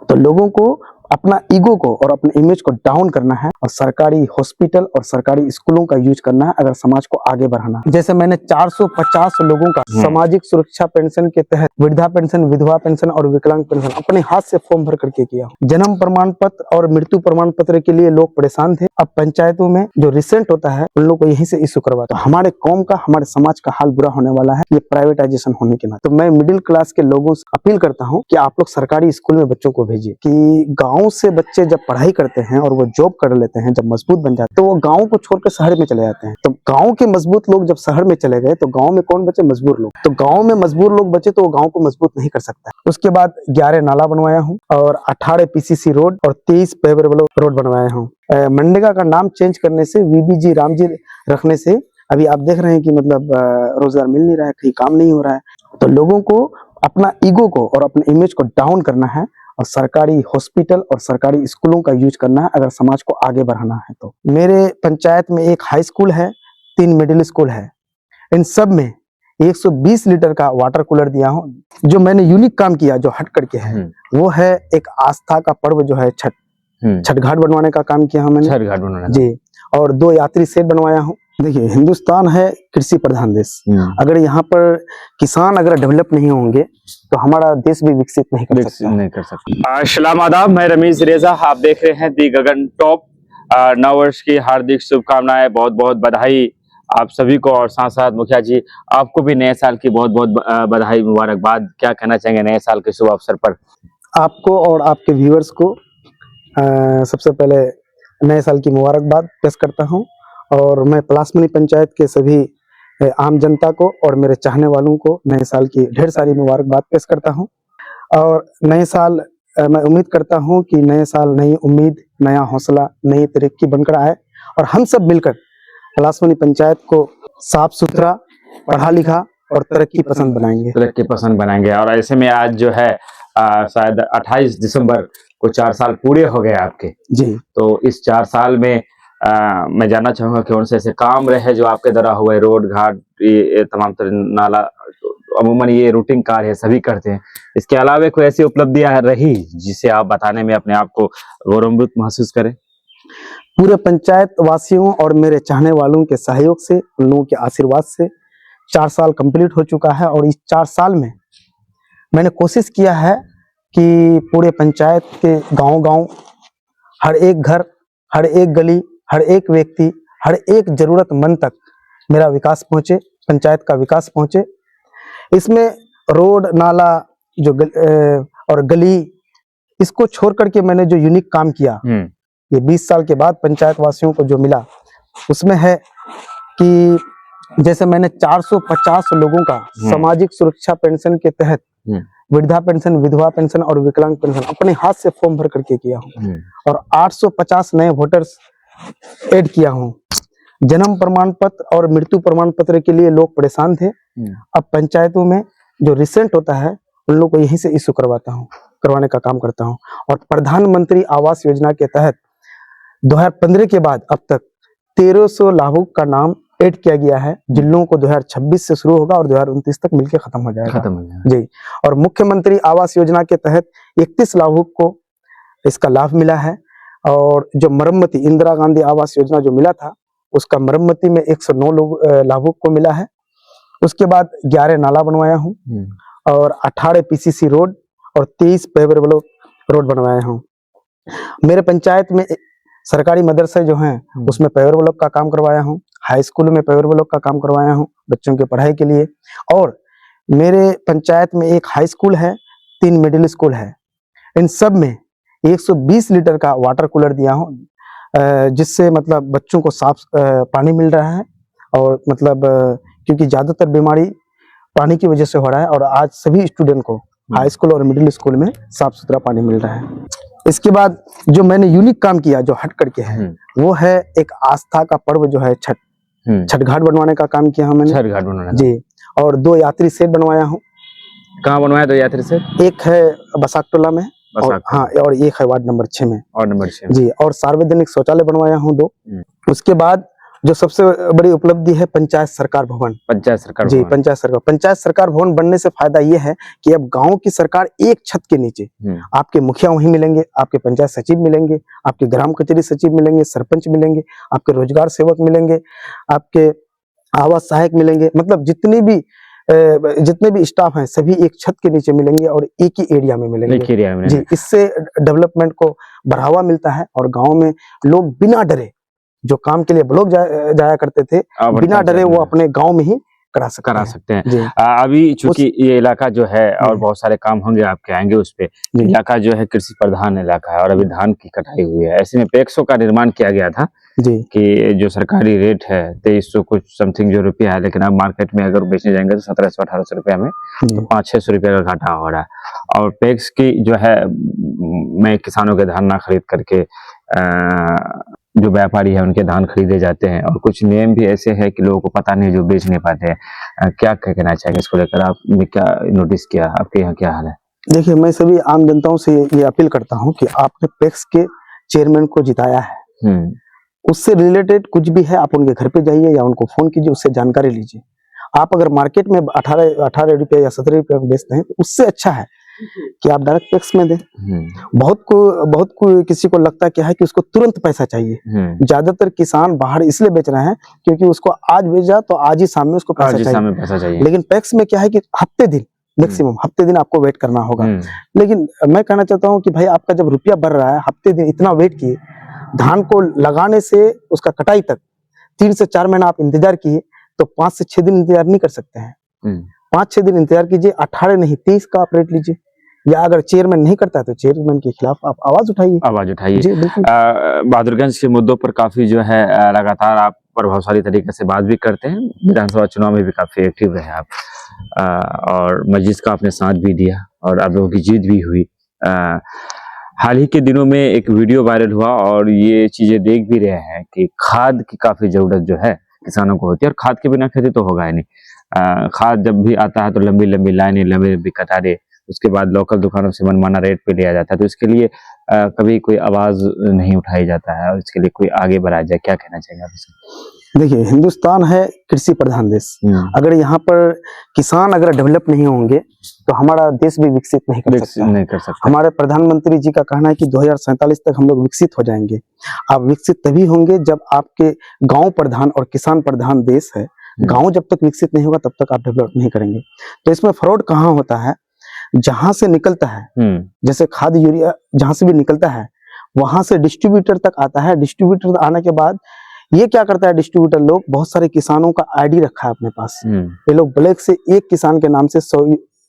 तो लोगों को अपना ईगो को और अपने इमेज को डाउन करना है और सरकारी हॉस्पिटल और सरकारी स्कूलों का यूज करना है अगर समाज को आगे बढ़ाना है। जैसे मैंने 450 लोगों का सामाजिक सुरक्षा पेंशन के तहत वृद्धा पेंशन, विधवा पेंशन और विकलांग पेंशन अपने हाथ से फॉर्म भर करके किया। जन्म प्रमाण पत्र और मृत्यु प्रमाण पत्र के लिए लोग परेशान थे, अब पंचायतों में जो रिसेंट होता है उन लोग को यहीं से इशू करवाता है। हमारे कौम का, हमारे समाज का हाल बुरा होने वाला है ये प्राइवेटाइजेशन होने के नाते। तो मैं मिडिल क्लास के लोगों से अपील करता हूँ कि आप लोग सरकारी स्कूल में बच्चों को भेजिए, कि गाँव से बच्चे जब पढ़ाई करते हैं और वो जॉब कर लेते हैं, जब मजबूत बन जाते हैं तो वो गांव को छोड़कर शहर में चले जाते हैं। तो गांव के मजबूत लोग जब शहर में चले गए तो गांव में कौन बचे? मजबूर लोग। तो गांव में मजबूर लोग बचे तो वो गांव को मजबूत नहीं कर सकता। उसके बाद 11 नाला बनवाया हूँ और 18 पीसीसी रोड और 23 पेवर रोड बनवाया हूँ। मनरेगा का नाम चेंज करने से, वीबीजी रामजी रखने से अभी आप देख रहे हैं कि मतलब रोजगार मिल नहीं रहा है, कहीं काम नहीं हो रहा है। तो लोगों को अपना ईगो को और अपने इमेज को डाउन करना है और सरकारी हॉस्पिटल और सरकारी स्कूलों का यूज करना है अगर समाज को आगे बढ़ाना है। तो मेरे पंचायत में एक हाई स्कूल है, 3 मिडिल स्कूल है, इन सब में 120 लीटर का वाटर कूलर दिया हूँ। जो मैंने यूनिक काम किया जो हट करके है वो है एक आस्था का पर्व जो है छठ। छठ घाट बनवाने का काम किया मैंने, छठ घाट बनवाने जी, और 2 यात्री सेट बनवाया हूँ। देखिए, हिंदुस्तान है कृषि प्रधान देश, अगर यहाँ पर किसान अगर डेवलप नहीं होंगे तो हमारा देश भी विकसित नहीं कर सकता। अस्सलाम आदाब, मैं रमीज रेजा, आप देख रहे हैं दी गगन टॉप। नववर्ष की हार्दिक शुभकामनाएं, बहुत बहुत बधाई आप सभी को, और साथ साथ मुखिया जी आपको भी नए साल की बहुत बहुत बधाई, मुबारकबाद। क्या कहना चाहेंगे नए साल के शुभ अवसर पर? आपको और आपके व्यूअर्स को सबसे पहले नए साल की मुबारकबाद पेश करता हूँ, और मैं पलासमनी पंचायत के सभी आम जनता को और मेरे चाहने वालों को नए साल की ढेर सारी मुबारकबाद पेश करता हूँ। और नए साल मैं उम्मीद करता हूँ कि नए साल नई उम्मीद, नया हौसला, नई तरक्की बनकर आए और हम सब मिलकर पलासमनी पंचायत को साफ सुथरा, पढ़ा लिखा और तरक्की पसंद बनाएंगे। और ऐसे में आज जो है शायद 28 दिसंबर को 4 साल पूरे हो गए आपके जी। तो इस 4 साल में मैं जानना चाहूंगा कि कौन से ऐसे काम रहे जो आपके द्वारा हुए, रोड घाट, ये तमाम तरह नाला, अमूमन ये रूटीन कार्य है, सभी करते हैं। इसके अलावा कोई ऐसी उपलब्धियां रही जिसे आप बताने में अपने आप को गौरवान्वित महसूस करें? पूरे पंचायत वासियों और मेरे चाहने वालों के सहयोग से, उन लोगों के आशीर्वाद से 4 साल कंप्लीट हो चुका है। और इस 4 साल में मैंने कोशिश किया है कि पूरे पंचायत के गांव-गांव, हर एक घर, हर एक गली, हर एक व्यक्ति, हर एक जरूरतमंद तक मेरा विकास पहुंचे, पंचायत का विकास पहुंचे। इसमें रोड, नाला और गली, इसको छोड़ करके मैंने जो यूनिक काम किया ये 20 साल के बाद पंचायत वासियों को जो मिला उसमें है कि जैसे मैंने 450 लोगों का सामाजिक सुरक्षा पेंशन के तहत वृद्धा पेंशन, विधवा पेंशन और विकलांग पेंशन अपने हाथ से फॉर्म भर करके किया हूँ, और 850 नए वोटर्स ऐड किया हूँ। जन्म प्रमाण पत्र और मृत्यु प्रमाण पत्र के लिए लोग परेशान थे, अब पंचायतों में जो रिसेंट होता है उन लोग को यहीं से इशू करवाने का काम करता हूँ। और प्रधानमंत्री आवास योजना के तहत 2015 के बाद अब तक 1300 लाभुक का नाम ऐड किया गया है, जिन लोगों को 2026 से शुरू होगा और 2029 तक मिलकर खत्म हो जाएगा जी। और मुख्यमंत्री आवास योजना के तहत 31 लाभुक को इसका लाभ मिला है, और जो मरम्मती इंदिरा गांधी आवास योजना जो मिला था उसका मरम्मती में 109 लोग लाभुक को मिला है। उसके बाद 11 नाला बनवाया हूँ और 18 पीसीसी रोड और 23 पेवर रोड बनवाया हूँ। मेरे पंचायत में सरकारी मदरसे जो हैं उसमें पेवर ब्लॉक का काम करवाया हूँ, हाई स्कूल में पेवर ब्लॉक का काम करवाया हूँ बच्चों के पढ़ाई के लिए। और मेरे पंचायत में एक हाई स्कूल है, 3 मिडिल स्कूल है, इन सब में 120 लीटर का वाटर कूलर दिया हूँ, जिससे मतलब बच्चों को साफ पानी मिल रहा है। और मतलब क्योंकि ज्यादातर बीमारी पानी की वजह से हो रहा है, और आज सभी स्टूडेंट को हाई स्कूल और मिडिल स्कूल में साफ सुथरा पानी मिल रहा है। इसके बाद जो मैंने यूनिक काम किया जो हट करके है वो है एक आस्था का पर्व जो है छठ। छठ घाट बनवाने का काम किया मैंने, छठ घाट बनवाना जी, और 2 यात्री सेट बनवाया हूँ। कहाँ बनवाया 2 यात्री सेट? एक है बसाकटोला में और हाँ, और एक है वार्ड नंबर 6 में, और नंबर 6 जी। और सार्वजनिक शौचालय बनवाया हूँ 2। उसके बाद जो सबसे बड़ी उपलब्धि है पंचायत सरकार भवन। पंचायत सरकार जी, भवन। पंचायत सरकार भवन बनने से फायदा ये है कि अब गांव की सरकार एक छत के नीचे, आपके मुखिया वहीं मिलेंगे, आपके पंचायत सचिव मिलेंगे, आपके ग्राम कचहरी सचिव मिलेंगे, सरपंच मिलेंगे, आपके रोजगार सेवक मिलेंगे, आपके आवास सहायक मिलेंगे, मतलब जितने भी स्टाफ हैं सभी एक छत के नीचे मिलेंगे और एक ही एरिया में मिलेंगे। एक एरिया में। जी, इससे डेवलपमेंट को बढ़ावा मिलता है और गांव में लोग बिना डरे, जो काम के लिए ब्लॉक जाया करते थे, बिना डरे वो अपने गांव में ही करा सकते हैं। अभी चूंकि ये इलाका जो है और बहुत सारे काम होंगे आपके आएंगे उस पे, इलाका जो है कृषि प्रधान इलाका है और अभी धान की कटाई हुई है। ऐसे में पैक्सों का निर्माण किया गया था जी, कि जो सरकारी रेट है 2300 कुछ समथिंग जो रुपया है, लेकिन अब मार्केट में अगर बेचने जाएंगे तो 1700-1800 रुपया में तो 500-600 रुपया का घाटा हो रहा है। और पैक्स की जो है मैं किसानों के धान ना खरीद करके जो व्यापारी है उनके धान खरीदे जाते हैं और कुछ नियम भी ऐसे हैं कि लोगों को पता नहीं, जो बेच नहीं पाते हैं। क्या कहना चाहेंगे इसको लेकर? आपने क्या नोटिस किया, आपके यहाँ क्या हाल है? देखिए, मैं सभी आम जनताओं से ये अपील करता हूँ कि आपने पैक्स के चेयरमैन को जिताया है, उससे रिलेटेड कुछ भी है आप उनके घर पे जाइए या उनको फोन कीजिए, उससे जानकारी लीजिए। आप अगर मार्केट में 18 रुपये या 17 रुपये में बेचते हैं तो उससे अच्छा है कि आप डायरेक्ट पैक्स में दें। बहुत को किसी को लगता क्या है कि उसको तुरंत पैसा चाहिए। ज्यादातर किसान बाहर इसलिए बेच रहे हैं क्योंकि उसको आज बेचा तो आज ही सामने उसको पैसा चाहिए। लेकिन पैक्स में क्या है कि हफ्ते दिन, मैक्सिमम हफ्ते दिन आपको वेट करना होगा। लेकिन मैं कहना चाहता हूँ कि भाई आपका जब रुपया बढ़ रहा है, हफ्ते दिन इतना वेट किए, धान को लगाने से उसका कटाई तक 3 से 4 महीना आप इंतजार किए तो 5 से 6 दिन इंतजार नहीं कर सकते हैं। 5-6 दिन इंतजार कीजिए, 18 नहीं 23 का आप रेट लीजिए, या अगर चेयरमैन नहीं करता है तो चेयरमैन के खिलाफ आप आवाज उठाइए। जी बिल्कुल। बहादुरगंज के मुद्दों पर काफी जो है लगातार आप प्रभावशाली तरीके से बात भी करते हैं, विधानसभा चुनाव में भी काफी एक्टिव रहे आप और मस्जिद का आपने साथ भी दिया और आप लोगों की जीत भी हुई। हाल ही के दिनों में एक वीडियो वायरल हुआ और ये चीजें देख भी रहे हैं कि खाद की काफी जरूरत जो है किसानों को होती है और खाद के बिना खेती तो होगा ही नहीं। खाद जब भी आता है तो लंबी लंबी लाइनें, लंबी लंबी कतारें, उसके बाद लोकल दुकानों से मनमाना रेट पे लिया जाता है, तो इसके लिए कभी कोई आवाज नहीं उठाई जाता है और इसके लिए कोई आगे बढ़ाया जाए, क्या कहना चाहेंगे आप इसमें? देखिए, हिंदुस्तान है कृषि प्रधान देश। अगर यहाँ पर किसान अगर डेवलप नहीं होंगे तो हमारा देश भी विकसित नहीं कर सकता। हमारे प्रधानमंत्री जी का कहना है कि 2047 तक हम लोग विकसित हो जाएंगे। आप विकसित तभी होंगे जब आपके गांव प्रधान और किसान प्रधान देश है। गांव जब तक विकसित नहीं होगा तब तक आप डेवलप नहीं करेंगे। तो इसमें फ्रॉड कहाँ होता है? जहां से निकलता है, जैसे खाद यूरिया जहां से भी निकलता है वहां से डिस्ट्रीब्यूटर तक आता है। डिस्ट्रीब्यूटर आने के बाद ये क्या करता है, डिस्ट्रीब्यूटर लोग बहुत सारे किसानों का आईडी रखा है अपने पास। ये लोग ब्लैक से एक किसान के नाम से 100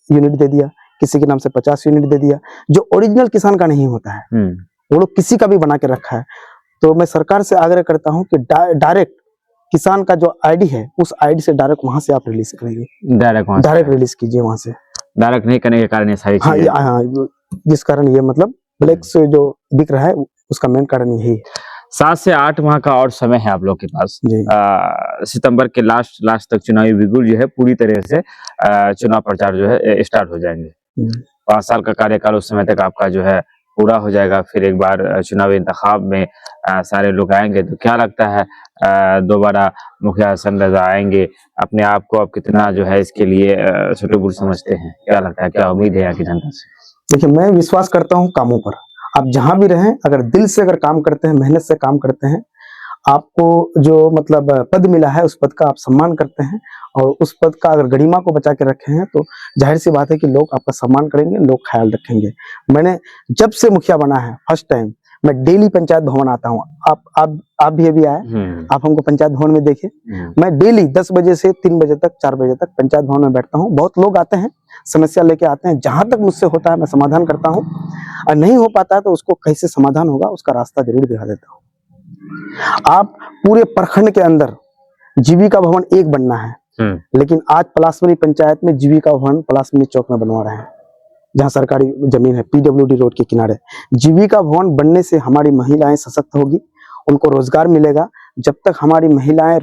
यूनिट दे दिया, किसी के नाम से 50 यूनिट दे दिया, जो ओरिजिनल किसान का नहीं होता है, वो लोग किसी का भी बना के रखा है। तो मैं सरकार से आग्रह करता हूँ कि डायरेक्ट किसान का जो आईडी है उस आईडी से डायरेक्ट वहां से आप रिलीज करिए, डायरेक्ट रिलीज कीजिए वहां से। डायरेक्ट नहीं करने के कारण ये सारी चीजें, हाँ, जिस कारण ये मतलब ब्लैक से जो दिख रहा है उसका मेन कारण यही है। 7 से 8 माह का और समय है आप लोग के पास। सितंबर के लास्ट तक चुनावी बिगुल जो है पूरी तरह से चुनाव प्रचार जो है स्टार्ट हो जाएंगे। 5 साल का कार्यकाल उस समय तक आपका जो है पूरा हो जाएगा। फिर एक बार चुनावी इंतखाब में सारे लोग आएंगे, तो क्या लगता है दोबारा मुखिया हसन रजा आएंगे? अपने आप को आप कितना जो है इसके लिए सुटेबल समझते हैं? क्या लगता है, क्या उम्मीद है यहाँ की जनता से? देखिए, मैं विश्वास करता हूँ कामों पर। आप जहां भी रहें, अगर दिल से अगर काम करते हैं, मेहनत से काम करते हैं, आपको जो मतलब पद मिला है उस पद का आप सम्मान करते हैं और उस पद का अगर गरिमा को बचा के रखे हैं तो जाहिर सी बात है कि लोग आपका सम्मान करेंगे, लोग ख्याल रखेंगे। मैंने जब से मुखिया बना है फर्स्ट टाइम मैं डेली पंचायत भवन आता हूँ। आप भी अभी आए, आप हमको पंचायत भवन में देखे। मैं डेली 10 बजे से 3 बजे तक 4 बजे तक पंचायत भवन में बैठता हूँ। बहुत लोग आते हैं, समस्या लेके आते हैं, जहां तक मुझसे होता है मैं समाधान करता हूँ और नहीं हो पाता है तो उसको कैसे समाधान होगा उसका रास्ता जरूर दिखा देता हूँ। आप पूरे प्रखंड के अंदर जीविका भवन एक बनना है, लेकिन आज पलासमनी पंचायत में जीविका भवन पलासमनी चौक में बनवा रहे हैं, जहां सरकारी जमीन है PWD रोड के किनारे। जीविका भवन बनने से हमारी महिलाएं सशक्त होगी, उनको रोजगार मिलेगा, जब तक हमारी महिलाएं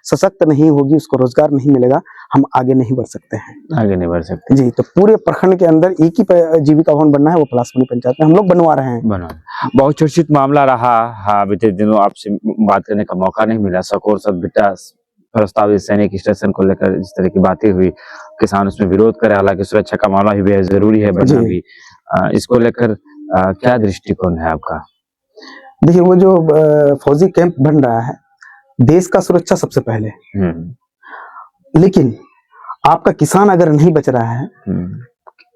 सशक्त नहीं होगी, उसको रोजगार नहीं मिलेगा, हम आगे नहीं बढ़ सकते हैं। आगे नहीं बढ़ सकते जी, तो पूरे प्रखंड के अंदर एक ही जीविका भवन बनना है, वो पलासपुर पंचायत में हम लोग बनवा रहे हैं। बना। बहुत चर्चित मामला रहा। हाँ, बीते दिनों आपसे बात करने का मौका नहीं मिला। सकोर सदबिटा प्रस्तावित सैनिक स्टेशन को लेकर जिस तरह की बातें हुई, किसान उसमें विरोध करे, हालांकि सुरक्षा का मामला भी बेहद जरूरी है बनना भी। इसको लेकर क्या दृष्टिकोण है आपका? देखिए, वो जो फौजी कैंप बन रहा है, देश का सुरक्षा सबसे पहले, लेकिन आपका किसान अगर नहीं बच रहा है,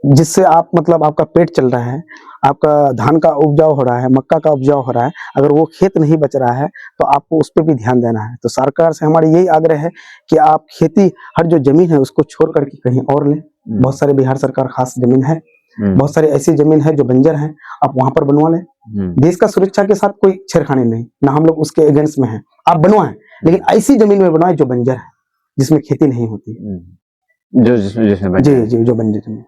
जिससे आप मतलब आपका पेट चल रहा है, आपका धान का उपजाऊ हो रहा है, मक्का का उपजाऊ हो रहा है, अगर वो खेत नहीं बच रहा है तो आपको उस पर भी ध्यान देना है। तो सरकार से हमारी यही आग्रह है कि आप खेती हर जो जमीन है उसको छोड़ करके कहीं और लें। बहुत सारे बिहार सरकार खास जमीन है, बहुत सारी ऐसी जमीन है जो बंजर है, आप वहां पर बनवा लें। देश का सुरक्षा के साथ कोई छेड़खानी नहीं, ना हम लोग उसके अगेंस्ट में हैं। आप बनवाएं, लेकिन ऐसी जमीन में बनवाएं जो बंजर है, जिसमें खेती नहीं होती, जिसमें जी जो बंजर जमीन।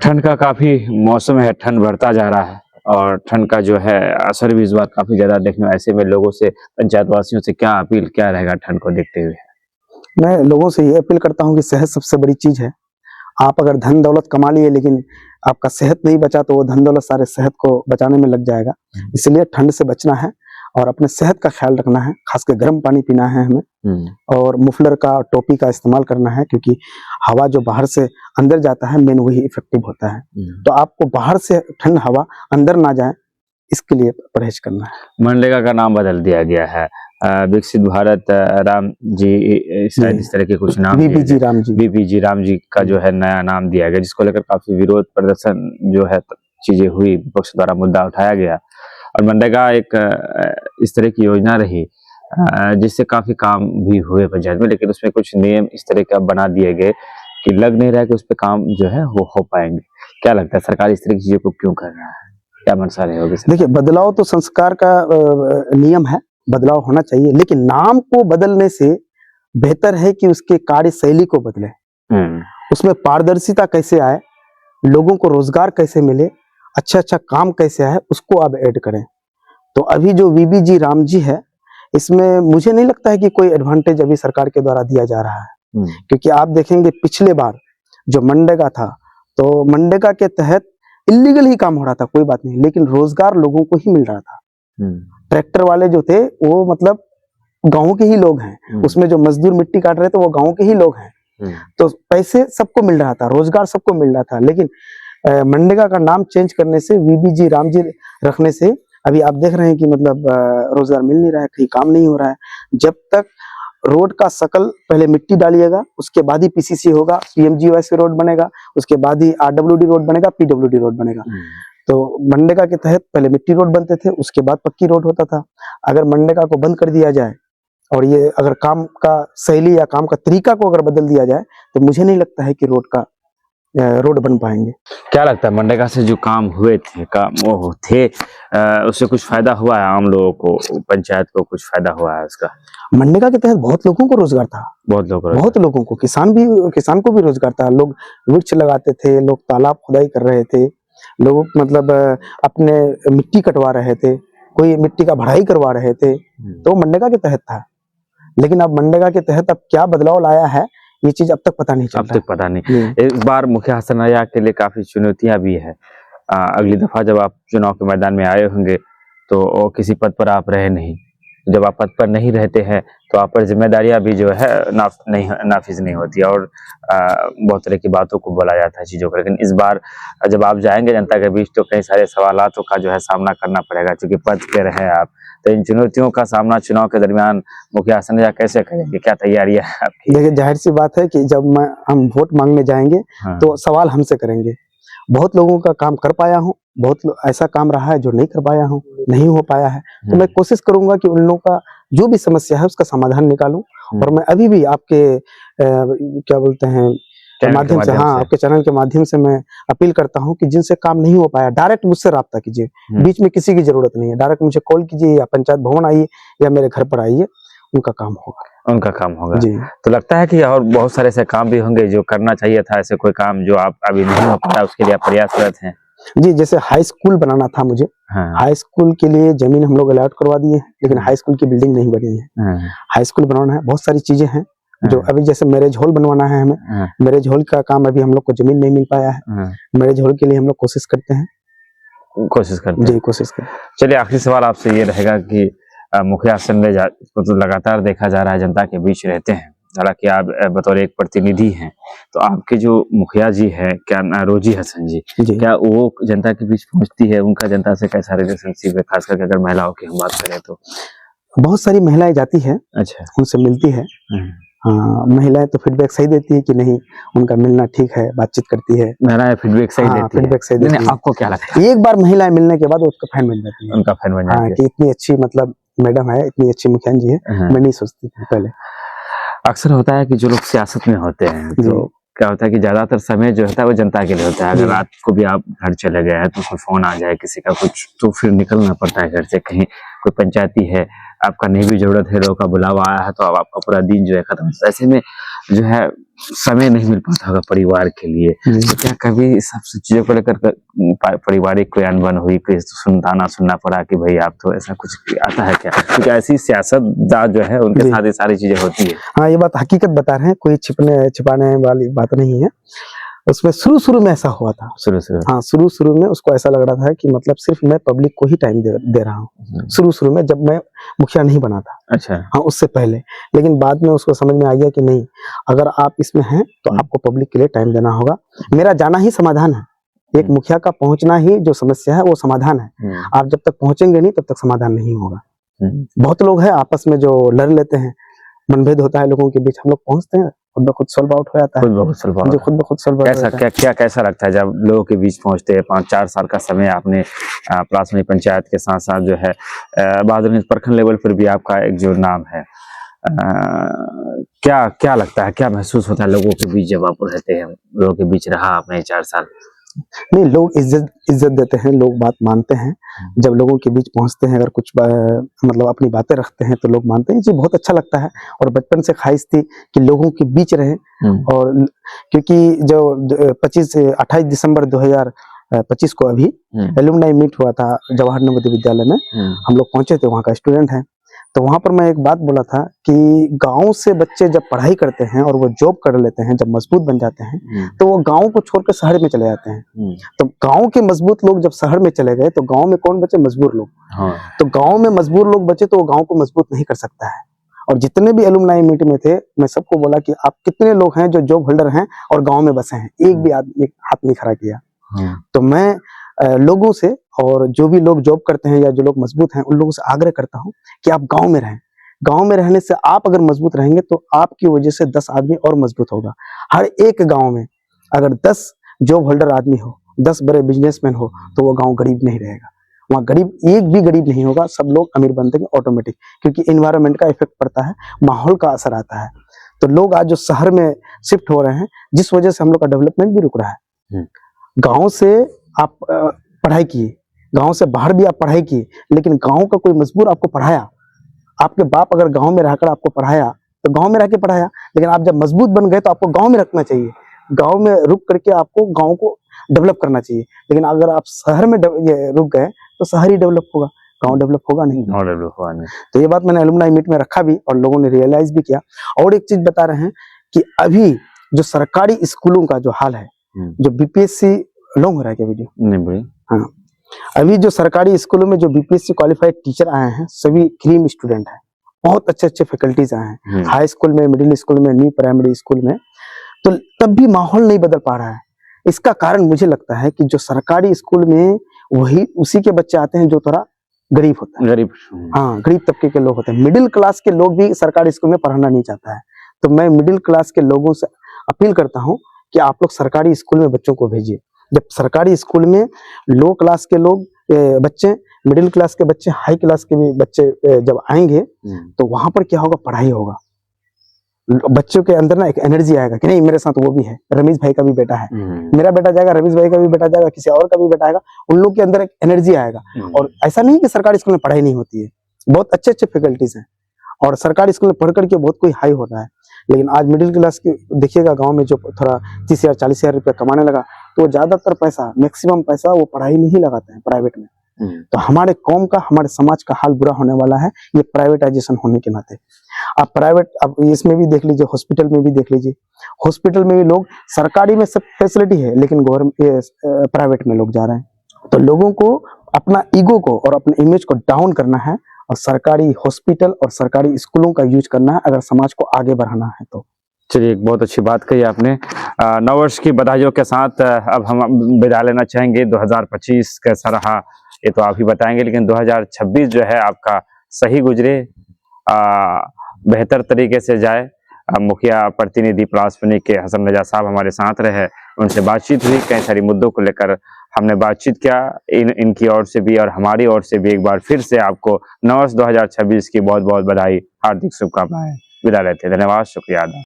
ठंड का काफी मौसम है, ठंड बढ़ता जा रहा है और ठंड का जो है असर भी इस बार काफी ज्यादा देखने में। ऐसे में लोगों से, पंचायत वासियों से क्या अपील क्या रहेगा ठंड को देखते हुए? मैं लोगों से ये अपील करता हूँ कि सेहत सबसे बड़ी चीज है। आप अगर धन दौलत कमा लिए लेकिन आपका सेहत नहीं बचा तो वो धन दौलत सारे सेहत को बचाने में लग जाएगा। इसलिए ठंड से बचना है और अपने सेहत का ख्याल रखना है, खासकर गर्म पानी पीना है हमें, और मुफलर का, टोपी का इस्तेमाल करना है, क्योंकि हवा जो बाहर से अंदर जाता है मेन वही इफेक्टिव होता है। तो आपको बाहर से ठंड हवा अंदर ना जाए, इसके लिए परहेज करना है। मनरेगा का नाम बदल दिया गया है, विकसित भारत राम जी, शायद इस तरह के कुछ नाम, वीपीजी राम जी, वीपीजी राम जी का जो है नया नाम दिया गया, जिसको लेकर काफी विरोध प्रदर्शन जो है चीजें हुई, विपक्ष द्वारा मुद्दा उठाया गया। और मनरेगा एक इस तरह की योजना रही जिससे काफी काम भी हुए पंचायत में, लेकिन उसमें कुछ नियम इस तरह के बना दिए गए कि लग नहीं रहा कि उस पर काम जो है वो हो पाएंगे। क्या लगता है सरकार इस तरह की चीजों को क्यों कर रहा है, क्या मंशा रही होगी? देखिए, बदलाव तो संस्कार का नियम है, बदलाव होना चाहिए, लेकिन नाम को बदलने से बेहतर है कि उसके कार्यशैली को बदले, उसमें पारदर्शिता कैसे आए, लोगों को रोजगार कैसे मिले, अच्छा काम कैसे आए, उसको आप ऐड करें। तो अभी जो वीबीजी राम जी है, इसमें मुझे नहीं लगता है कि कोई एडवांटेज अभी सरकार के द्वारा दिया जा रहा है, क्योंकि आप देखेंगे पिछले बार जो मनरेगा था, तो मनरेगा के तहत इलीगल ही काम हो रहा था, कोई बात नहीं, लेकिन रोजगार लोगों को ही मिल रहा था। ट्रैक्टर वाले जो थे वो मतलब गांव के ही लोग हैं, उसमें जो मजदूर मिट्टी काट रहे थे वो गांव के ही लोग हैं, तो पैसे सबको मिल रहा था, रोजगार सबको मिल रहा था। लेकिन मनरेगा का नाम चेंज करने से, वीबीजी राम जी रखने से अभी आप देख रहे हैं कि मतलब रोजगार मिल नहीं रहा है, कहीं काम नहीं हो रहा है। जब तक रोड का शकल, पहले मिट्टी डालिएगा, उसके बाद ही पीसीसी होगा, पीएमजीओएस रोड बनेगा, उसके बाद ही आरडब्ल्यूडी रोड बनेगा, पीडब्ल्यूडी रोड बनेगा। तो मनरेगा के तहत पहले मिट्टी रोड बनते थे, उसके बाद पक्की रोड होता था। अगर मनरेगा को बंद कर दिया जाए और ये अगर काम का शैली या काम का तरीका को अगर बदल दिया जाए, तो मुझे नहीं लगता है कि रोड बन पाएंगे। क्या लगता है मनरेगा से जो काम हुए थे, उससे कुछ फायदा हुआ है आम लोगों को, पंचायत को कुछ फायदा हुआ है उसका? मनरेगा के तहत बहुत लोगों को रोजगार था, बहुत लोगों को, किसान को भी रोजगार था। लोग वृक्ष लगाते थे, लोग तालाब खुदाई कर रहे थे, लोग मतलब अपने मिट्टी कटवा रहे थे, कोई मिट्टी का भराई करवा रहे थे, तो मनरेगा के तहत था। लेकिन अब मनरेगा के तहत अब क्या बदलाव लाया है, ये चीज अब तक पता नहीं चल रहा है। पता नहीं। इस बार मुखिया हसन रैया के लिए काफी चुनौतियां भी है। अगली दफा जब आप चुनाव के मैदान में आए होंगे तो किसी पद पर आप रहे नहीं, जब आप पद पर नहीं रहते हैं तो आप पर जिम्मेदारियां भी जो है नाफिज नहीं होती और बहुत तरह की बातों को बोला जाता है, चीजों को। लेकिन इस बार जब आप जाएंगे जनता के बीच तो कई सारे सवालों का जो है सामना करना पड़ेगा, क्योंकि पद पे रहे आप। तो इन चुनौतियों का सामना चुनाव के दरमियान मुखिया हसन रैया कैसे करेंगे, क्या तैयारियां है आपकी? देखिए, जाहिर सी बात है कि जब हम वोट मांगने जाएंगे तो सवाल हमसे करेंगे। बहुत लोगों का काम कर पाया हूँ, बहुत ऐसा काम रहा है जो नहीं कर पाया हूँ, नहीं हो पाया है, तो मैं कोशिश करूंगा कि उन लोगों का जो भी समस्या है उसका समाधान निकालूं। और मैं अभी भी आपके क्या बोलते हैं माध्यम से, आपके चैनल के माध्यम से मैं अपील करता हूं कि जिनसे काम नहीं हो पाया, डायरेक्ट मुझसे राब्ता कीजिए, बीच में किसी की जरूरत नहीं है, डायरेक्ट मुझे कॉल कीजिए या पंचायत भवन आइए या मेरे घर पर आइए, उनका काम होगा जी। तो लगता है कि और बहुत सारे ऐसे काम भी होंगे जो करना चाहिए था, ऐसे कोई काम जो आप अभी नहीं हो पाया उसके लिए आप प्रयासरत हैं? जी, जैसे हाई स्कूल बनाना था मुझे, हाँ हाई स्कूल के लिए जमीन हम लोग अलॉट करवा दिए हैं, लेकिन हाई स्कूल की बिल्डिंग नहीं बनी है। हाँ हाई स्कूल बनवाना है, बहुत सारी चीजें हैं जो हाँ, अभी, जैसे मैरिज हॉल बनवाना है हमें। हाँ, मैरिज हॉल का काम अभी हम लोग को जमीन नहीं मिल पाया है। हाँ, मैरिज हॉल के लिए हम लोग कोशिश करते हैं। कोशिश करते जी, हैं। कोशिश करते हैं। चलिए आखिरी सवाल आपसे ये रहेगा कि मुखिया आसन में तो लगातार देखा जा रहा है जनता के बीच रहते हैं, हालांकि आप बतौर एक प्रतिनिधि हैं, तो आपके जो मुखिया जी हैं क्या रोजी हसन जी, जी, क्या वो जनता के बीच पहुंचती है? उनका जनता से कैसा रिलेशनशिप है, खास करके अगर महिलाओं की हम बात करें तो? बहुत सारी महिलाएं जाती है, अच्छा। उनसे मिलती है। हम्म। हाँ, महिलाएं तो फीडबैक सही देती है कि नहीं, उनका मिलना ठीक है, बातचीत करती है। महिलाएं फीडबैक सही हाँ, देती है? फीडबैक सही नहीं, देती है। आपको क्या लगता है? एक बार महिलाएं मिलने के बाद वो उसका फैन बन जाती है। उनका फैन बन हाँ, जाती है? कि इतनी अच्छी, मतलब मैडम है, इतनी अच्छी मुखिया जी है, हाँ। मैं नहीं सोचती थी पहले। अक्सर होता है कि जो लोग सियासत में होते हैं जी, तो क्या होता है कि ज्यादातर समय जो होता है वो जनता के लिए होता है। अगर जी, रात को भी आप घर चले गए हैं तो कोई फोन आ जाए किसी का कुछ, तो फिर निकलना पड़ता है घर से, कहीं कोई पंचायती है, आपका नहीं भी जरूरत है, लोगों का बुलावा आया है, तो अब आपका पूरा दिन जो है खत्म। ऐसे में जो है समय नहीं मिल पाता होगा परिवार के लिए। जी। तो क्या कभी इस सब चीजों को लेकर पारिवारिक कोई अनबन हुई, कोई सुनना पड़ा कि भाई आप तो, ऐसा कुछ आता है क्या? क्योंकि ऐसी सियासतदान जो है उनके जी। साथ ये सारी चीजें होती है। हाँ, ये बात हकीकत बता रहे हैं, कोई छिपाने वाली बात नहीं है। उसमें शुरू-शुरू में ऐसा हुआ था। शुरू हाँ, शुरू-शुरू में उसको ऐसा लग रहा था कि मतलब सिर्फ मैं पब्लिक को ही टाइम दे रहा हूँ। शुरू-शुरू में जब मैं मुखिया नहीं बना था। अच्छा। हाँ, उससे पहले। लेकिन बाद में उसको समझ में आ गया कि नहीं, अगर आप इसमें हैं तो आपको पब्लिक के लिए टाइम देना होगा। मेरा जाना ही समाधान है। एक मुखिया का पहुंचना ही जो समस्या है वो समाधान है। आप जब तक पहुंचेंगे नहीं तब तक समाधान नहीं होगा। बहुत लोग हैं आपस में जो लड़ लेते हैं, मनभेद होता है लोगों के बीच, हम लोग पहुंचते हैं, खुद ब खुद सॉल्व आउट हो जाता है। खुद ब खुद सॉल्व आउट। जो खुद ब खुद सॉल्व आउट हो कैसा जाता है। क्या कैसा लगता है जब लोगों के बीच पहुंचते हैं? 5-4 साल का समय आपने प्राथमिक पंचायत के साथ साथ जो है बहादुर प्रखंड लेवल पर भी आपका एक जो नाम है, क्या क्या लगता है, क्या महसूस होता है लोगों के बीच जब आप रहते हैं, लोगों के बीच रहा आपने 4 साल? नहीं, लोग इज्जत देते हैं, लोग बात मानते हैं। जब लोगों के बीच पहुंचते हैं, अगर कुछ मतलब अपनी बातें रखते हैं तो लोग मानते हैं। जी, बहुत अच्छा लगता है। और बचपन से ख्वाहिश थी कि लोगों के बीच रहें। और क्योंकि जो 28 दिसंबर 2025 को अभी एलुमनाई मीट हुआ था जवाहर नवोदय विद्यालय में, हम लोग पहुंचे थे, वहाँ का स्टूडेंट है। तो वहां पर मैं एक बात बोला था कि गांव से बच्चे जब पढ़ाई करते हैं और वो जॉब कर लेते हैं, जब मजबूत बन जाते हैं, तो वो गांव को छोड़कर शहर में चले जाते हैं। तो गांव के मजबूत लोग जब शहर में चले गए तो गांव में कौन बचे? मजबूर लोग। हाँ। तो गांव में मजबूर लोग बचे तो वो गांव को मजबूत नहीं कर सकता है। और जितने भी एलुमनाई मीट में थे, मैं सबको बोला कि आप कितने लोग हैं जो जॉब होल्डर हैं और गांव में बसे हैं? एक भी आदमी हाथ नहीं खड़ा किया। तो मैं लोगों से, और जो भी लोग जॉब करते हैं या जो लोग मजबूत हैं, उन लोगों से आग्रह करता हूं कि आप गांव में रहें। गांव में रहने से आप अगर मजबूत रहेंगे तो आपकी वजह से 10 आदमी और मजबूत होगा। हर एक गांव में अगर 10 जॉब होल्डर आदमी हो, 10 बड़े बिजनेसमैन हो, तो वो गांव गरीब नहीं रहेगा। वहाँ गरीब एक भी गरीब नहीं होगा, सब लोग अमीर बनते हैं ऑटोमेटिक, क्योंकि एनवायरनमेंट का इफेक्ट पड़ता है, माहौल का असर आता है। तो लोग आज जो शहर में शिफ्ट हो रहे हैं, जिस वजह से हम लोग का डेवलपमेंट भी रुक रहा है। गांव से आप पढ़ाई किए, गांव से बाहर भी आप पढ़ाई किए, लेकिन गांव का कोई मजबूर आपको पढ़ाया। आपके बाप अगर गांव में रहकर आपको पढ़ाया तो गांव में रह के पढ़ाया, लेकिन आप जब मजबूत बन गए तो आपको गांव में रखना चाहिए। गांव में रुक करके आपको गांव को डेवलप करना चाहिए। लेकिन अगर आप शहर में रुक गए तो शहर ही डेवलप होगा, गांव डेवलप होगा नहीं। तो ये बात मैंने एलुमनाई मीट में रखा भी और लोगों ने रियलाइज भी किया। और एक चीज बता रहे हैं कि अभी जो सरकारी स्कूलों का जो हाल है, जो बीपीएससी लॉन्ग हो रहा है क्या वीडियो? नहीं बड़ी। हाँ, अभी जो सरकारी स्कूलों में जो बीपीएससी क्वालिफाइड टीचर आए हैं, सभी क्रीम स्टूडेंट हैं। बहुत अच्छे फैकल्टीज आए हैं, हाई स्कूल में, मिडिल स्कूल में, न्यू प्राइमरी स्कूल में। तो तब भी माहौल नहीं बदल पा रहा है। इसका कारण मुझे लगता है कि जो सरकारी स्कूल में वही उसी के बच्चे आते हैं जो थोड़ा गरीब होता है। गरीब। हाँ, गरीब तबके के लोग होते हैं। मिडिल क्लास के लोग भी सरकारी स्कूल में पढ़ना नहीं चाहता है। तो मैं मिडिल क्लास के लोगों से अपील करता हूँ कि आप लोग सरकारी स्कूल में बच्चों को भेजिए। जब सरकारी स्कूल में लो क्लास के लोग बच्चे, मिडिल क्लास के बच्चे, हाई क्लास के भी बच्चे जब आएंगे तो वहां पर क्या होगा? पढ़ाई होगा। बच्चों के अंदर ना एक एनर्जी आएगा कि नहीं, मेरे साथ वो भी है, रमेश भाई का भी बेटा है, मेरा बेटा जाएगा, रमेश भाई का भी बेटा जाएगा, किसी और का भी बेटा आएगा। उन लोग के अंदर एक एनर्जी आएगा। और ऐसा नहीं कि सरकारी स्कूल में पढ़ाई नहीं होती है, बहुत अच्छे फैकल्टीज हैं और सरकारी स्कूल में पढ़ करके बहुत कोई हाई हो रहा है। लेकिन आज मिडिल क्लास के देखिएगा गांव में जो थोड़ा 30,000 40,000 रुपया कमाने लगा, तो ज्यादातर पैसा, मैक्सिमम पैसा वो पढ़ाई में ही लगाते हैं, प्राइवेट में। तो हमारे कौम का, हमारे समाज का हाल बुरा होने वाला है ये प्राइवेटाइजेशन होने के नाते। आप प्राइवेट, आप इसमें भी देख लीजिए, हॉस्पिटल में भी देख लीजिए, हॉस्पिटल में भी लोग, सरकारी में सब फैसिलिटी है लेकिन गवर्नमेंट प्राइवेट में लोग जा रहे हैं। तो लोगों को अपना ईगो को और अपने इमेज को डाउन करना है और सरकारी हॉस्पिटल और सरकारी स्कूलों का यूज करना है अगर समाज को आगे बढ़ाना है तो। चलिए, एक बहुत अच्छी बात कही आपने। नववर्ष की बधाइयों के साथ अब हम विदा लेना चाहेंगे। 2025 कैसा रहा ये तो आप ही बताएंगे, लेकिन 2026 जो है आपका सही गुजरे, बेहतर तरीके से जाए। मुखिया प्रतिनिधि पलासपनी के हसन रजा साहब हमारे साथ रहे, उनसे बातचीत हुई, कई सारी मुद्दों को लेकर हमने बातचीत किया। इनकी ओर से भी और हमारी ओर से भी एक बार फिर से आपको नववर्ष 2026 की बहुत बहुत बधाई, हार्दिक शुभकामनाएं। विदा लेते हैं, धन्यवाद, शुक्रिया।